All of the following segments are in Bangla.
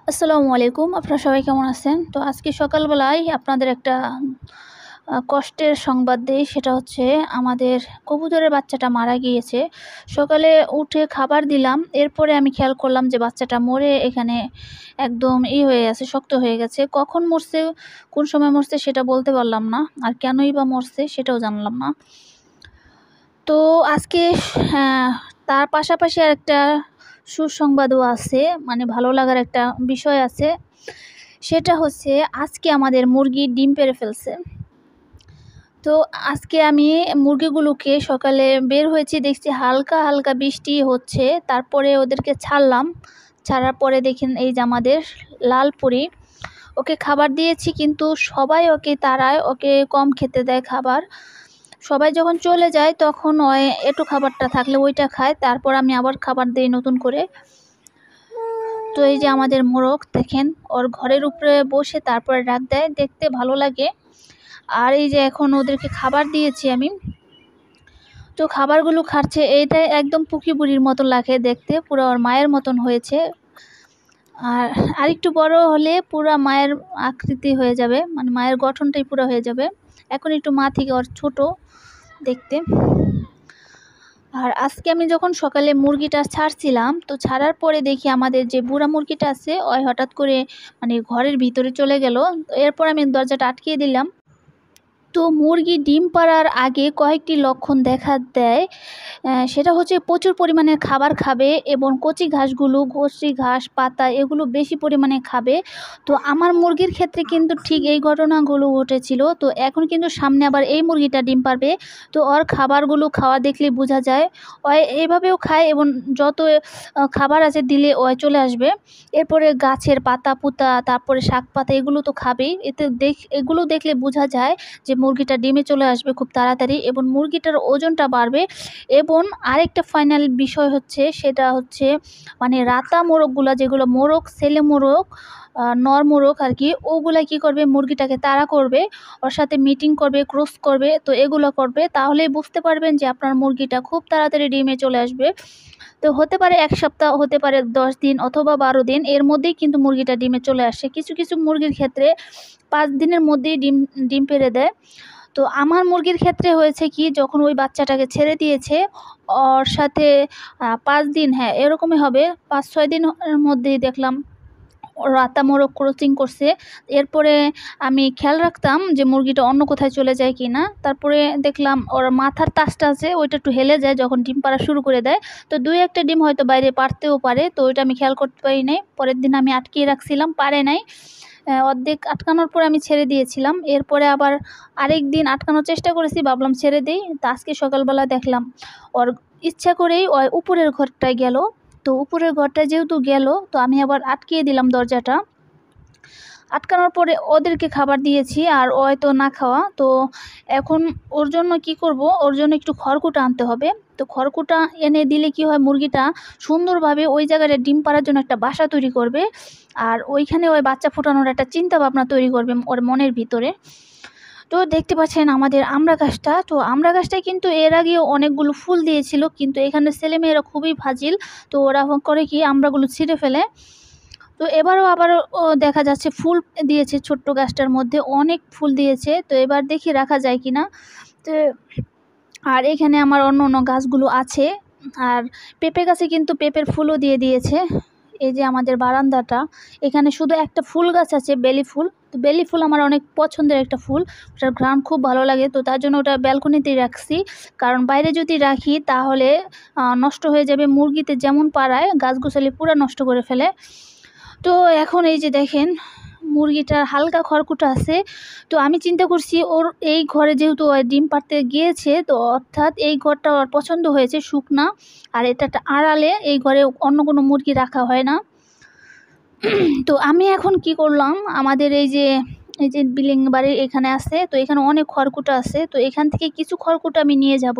আসসালামু আলাইকুম। আপনারা সবাই কেমন আছেন? তো আজকে সকালবেলায় আপনাদের একটা কষ্টের সংবাদ দেই। সেটা হচ্ছে আমাদের কবুতরের বাচ্চাটা মারা গিয়েছে। সকালে উঠে খাবার দিলাম। এরপরে আমি খেয়াল করলাম যে বাচ্চাটা মরে এখানে একদম হয়ে আছে, শক্ত হয়ে গেছে। কখন মরছে, কোন সময় মরছে সেটা বলতে পারলাম না। আর কেনই বা মরছে সেটাও জানলাম না। তো আজকে হ্যাঁ, তার পাশাপাশি আরেকটা সুসংবাদও আছে, মানে ভালো লাগার একটা বিষয় আছে। সেটা হচ্ছে আজকে আমাদের মুরগি ডিম পেড়ে ফেলছে। তো আজকে আমি মুরগিগুলোকে সকালে বের হয়েছি, দেখছি হালকা হালকা বৃষ্টি হচ্ছে। তারপরে ওদেরকে ছাড়লাম। ছাড়ার পরে দেখেন এই যে আমাদের লালপুরি, ওকে খাবার দিয়েছি কিন্তু সবাই ওকে তাড়ায়, ওকে কম খেতে দেয় খাবার। সবাই যখন চলে যায় তখন ওই একটু খাবারটা থাকলে ওইটা খায়, তারপর আমি আবার খাবার দিই নতুন করে। তো এই যে আমাদের মোরগ দেখেন, ওর ঘরের উপরে বসে তারপরে ডাক দেয়, দেখতে ভালো লাগে। আর এই যে এখন ওদেরকে খাবার দিয়েছি আমি, তো খাবারগুলো খাচ্ছে। এইটাই একদম পুকি বুড়ির মতন লাগে দেখতে, পুরো ওর মায়ের মতন হয়েছে। আর আরেকটু বড় হলে পুরা মায়ের আকৃতি হয়ে যাবে, মানে মায়ের গঠনটাই পুরো হয়ে যাবে। এখন একটু মা থেকে ওর ছোট দেখতে। আর আজকে আমি যখন সকালে মুরগিটা ছাড়ছিলাম, তো ছাড়ার পরে দেখি আমাদের যে বুড়া মুরগিটা আছে ওই হঠাৎ করে মানে ঘরের ভিতরে চলে গেল। এরপর আমি দরজাটা আটকিয়ে দিলাম। তো মুরগি ডিম পাড়ার আগে কয়েকটি লক্ষণ দেখা দেয়। সেটা হচ্ছে প্রচুর পরিমাণে খাবার খাবে এবং কচি ঘাসগুলো, কচি ঘাস পাতা এগুলো বেশি পরিমাণে খাবে। তো আমার মুরগির ক্ষেত্রে কিন্তু ঠিক এই ঘটনাগুলো ঘটেছিল। তো এখন কিন্তু সামনে আবার এই মুরগিটা ডিম পারবে। তো ওর খাবারগুলো খাওয়া দেখলে বোঝা যায় ও এইভাবেও খায় এবং যত খাবার আছে দিলে ও চলে আসবে। এরপরে গাছের পাতা পুতা, তারপরে শাক পাতা এগুলো তো খাবেই। এগুলো দেখলে বোঝা যায় যে মুরগিটা ডিমে চলে আসবে খুব তাড়াতাড়ি এবং মুরগিটার ওজনটা বাড়বে। এবং আরেকটা ফাইনাল বিষয় হচ্ছে, সেটা হচ্ছে মানে রাতা মোরগগুলা, যেগুলো মোরগ, ছেলে মোরগ, নর মোরগ আর কি, ওগুলা কি করবে, মুরগিটাকে তাড়া করবে, ওর সাথে মিটিং করবে, ক্রস করবে। তো এগুলো করবে, তাহলেই বুঝতে পারবেন যে আপনার মুরগিটা খুব তাড়াতাড়ি ডিমে চলে আসবে। তো হতে পারে ১ সপ্তাহ, হতে পারে ১০ দিন অথবা ১২ দিন, এর মধ্যেই কিন্তু মুরগিটা ডিমে চলে আসে। কিছু কিছু মুরগির ক্ষেত্রে ৫ দিনের মধ্যেই ডিম ডিম পেড়ে দেয়। তো আমার মুরগির ক্ষেত্রে হয়েছে কি, যখন ওই বাচ্চাটাকে ছেড়ে দিয়েছে ওর সাথে ৫ দিন, হ্যাঁ এরকমই হবে, ৫-৬ দিনের মধ্যেই দেখলাম ওর রাতা মোরগ ক্রসিং করছে। এরপরে আমি খেয়াল রাখতাম যে মুরগিটা অন্য কোথায় চলে যায় কি না। তারপরে দেখলাম ওর মাথার তাসটা আছে ওইটা একটু হেলে যায় যখন ডিম পাড়া শুরু করে দেয়। তো ২-১টা ডিম হয়তো বাইরে পারতেও পারে, তো ওইটা আমি খেয়াল করতে পারি নাই। পরের দিন আমি আটকিয়ে রাখছিলাম, পারে নাই। অর্ধেক আটকানোর পরে আমি ছেড়ে দিয়েছিলাম। এরপরে আবার আরেকদিন আটকানোর চেষ্টা করেছি, ভাবলাম ছেড়ে দিই। তো আজকে সকালবেলা দেখলাম ওর ইচ্ছা করেই ওই উপরের ঘরটায় গেল। তো উপরের ঘরটায় যেহেতু গেল, তো আমি আবার আটকিয়ে দিলাম দরজাটা। আটকানোর পরে ওদেরকে খাবার দিয়েছি আর ও তো না খাওয়া। তো এখন ওর জন্য কি করব, ওর জন্য একটু খড়কুটা আনতে হবে। তো খড়কুটা এনে দিলে কি হয়, মুরগিটা সুন্দরভাবে ওই জায়গাটা ডিম পাড়ার জন্য একটা বাসা তৈরি করবে। আর ওইখানে ওই বাচ্চা ফোটানোর একটা চিন্তা ভাবনা তৈরি করবে ওর মনের ভিতরে। তো দেখতে পাচ্ছেন আমাদের আমড়া গাছটা, তো আমড়া গাছটায় কিন্তু এর আগেও অনেকগুলো ফুল দিয়েছিল, কিন্তু এখানে ছেলেমেয়েরা খুবই ফাজিল। তো ওরা করে কি, আমড়াগুলো ছিঁড়ে ফেলে। তো এবারও আবারও দেখা যাচ্ছে ফুল দিয়েছে, ছোট্ট গাছটার মধ্যে অনেক ফুল দিয়েছে। তো এবার দেখি রাখা যায় কিনা। তো আর এখানে আমার অন্য অন্য গাছগুলো আছে। আর পেঁপে গাছে কিন্তু পেঁপের ফুলও দিয়ে দিয়েছে। এই যে আমাদের বারান্দাটা, এখানে শুধু একটা ফুল গাছ আছে, বেলি ফুল। তো বেলি ফুল আমার অনেক পছন্দের একটা ফুল, ওটার ঘ্রাণ খুব ভালো লাগে। তো তার জন্য ওটা ব্যালকনিতেই রাখছি, কারণ বাইরে যদি রাখি তাহলে নষ্ট হয়ে যাবে। মুরগিতে যেমন পাড়ায় গাছগুছালি পুরো নষ্ট করে ফেলে। তো এখন এই যে দেখেন মুরগিটার হালকা খড়কুটা আছে। তো আমি চিন্তা করছি ওর এই ঘরে যেহেতু ও ডিম পাড়তে গিয়েছে, তো অর্থাৎ এই ঘরটা ওর পছন্দ হয়েছে শুকনা। আর এটা একটা আড়ালে, এই ঘরে অন্য কোনো মুরগি রাখা হয় না। তো আমি এখন কি করলাম, আমাদের এই যে বিল্ডিং বাড়ির এখানে আছে, তো এখানে অনেক খড়কুটা আছে। তো এখান থেকে কিছু খড়কুটা আমি নিয়ে যাব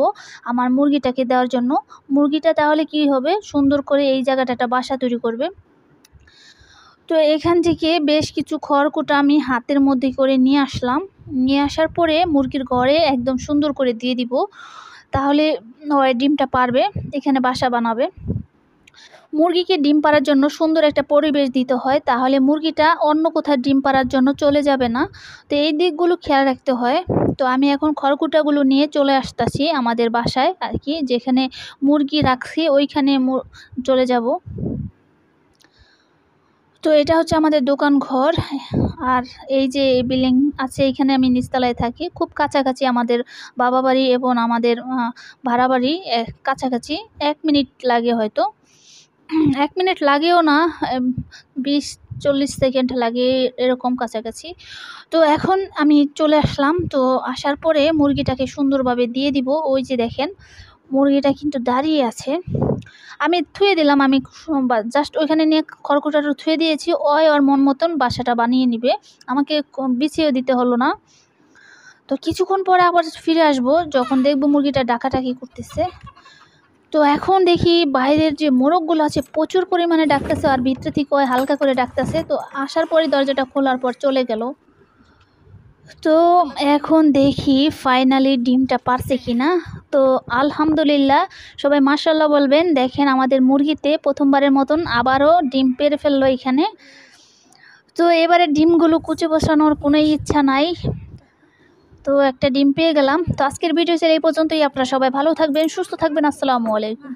আমার মুরগিটাকে দেওয়ার জন্য। মুরগিটা তাহলে কি হবে, সুন্দর করে এই জায়গাটা একটা বাসা তৈরি করবে। তো এখান থেকে বেশ কিছু খড়কুটা আমি হাতের মধ্যে করে নিয়ে আসলাম। নিয়ে আসার পরে মুরগির ঘরে একদম সুন্দর করে দিয়ে দিব, তাহলে ওই ডিমটা পারবে, এখানে বাসা বানাবে। মুরগিকে ডিম পাড়ার জন্য সুন্দর একটা পরিবেশ দিতে হয়, তাহলে মুরগিটা অন্য কোথাও ডিম পাড়ার জন্য চলে যাবে না। তো এই দিকগুলো খেয়াল রাখতে হয়। তো আমি এখন খড়কুটাগুলো নিয়ে চলে আসতেছি আমাদের বাসায় আর কি, যেখানে মুরগি রাখছি ওইখানে চলে যাব। তো এটা হচ্ছে আমাদের দোকান ঘর। আর এই যে বিল্ডিং আছে এখানে আমি নিচতলায় থাকি, খুব কাছাকাছি আমাদের বাবা বাড়ি এবং আমাদের ভাড়া বাড়ি কাছাকাছি 1 মিনিট লাগে হয়তো। 1 মিনিট লাগেও না, 20-40 সেকেন্ড লাগে এরকম কাছাকাছি। তো এখন আমি চলে আসলাম। তো আসার পরে মুরগিটাকে সুন্দরভাবে দিয়ে দিব। ওই যে দেখেন মুরগিটা কিন্তু দাঁড়িয়ে আছে, আমি থুয়ে দিলাম, আমি জাস্ট ওইখানে নিয়ে খড়কুটাটা থুয়ে দিয়েছি, ওর মন মতন বাসাটা বানিয়ে নিবে, আমাকে বিছিয়ে দিতে হলো না। তো কিছুক্ষণ পরে আবার ফিরে আসব যখন দেখব মুরগিটা ডাকাডাকি করতেছে। তো এখন দেখি বাইরের যে মোরগগুলো আছে প্রচুর পরিমাণে ডাকতেছে, আর ভিতরে থেকে ওই হালকা করে ডাকতেছে। তো আসার পরে দরজাটা খোলার পর চলে গেল। তো এখন দেখি ফাইনালি ডিমটা পারছে কিনা। তো আলহামদুলিল্লাহ, সবাই মাশাআল্লাহ বলবেন। দেখেন আমাদের মুরগিতে প্রথমবারের মতন আবারও ডিম পেড়ে ফেললো এখানে। তো এবারে ডিমগুলো কুচে বসানোর কোনো ইচ্ছা নাই, তো একটা ডিম পেয়ে গেলাম। তো আজকের ভিডিও ছিল এই পর্যন্তই। আপনারা সবাই ভালো থাকবেন, সুস্থ থাকবেন। আসসালামু আলাইকুম।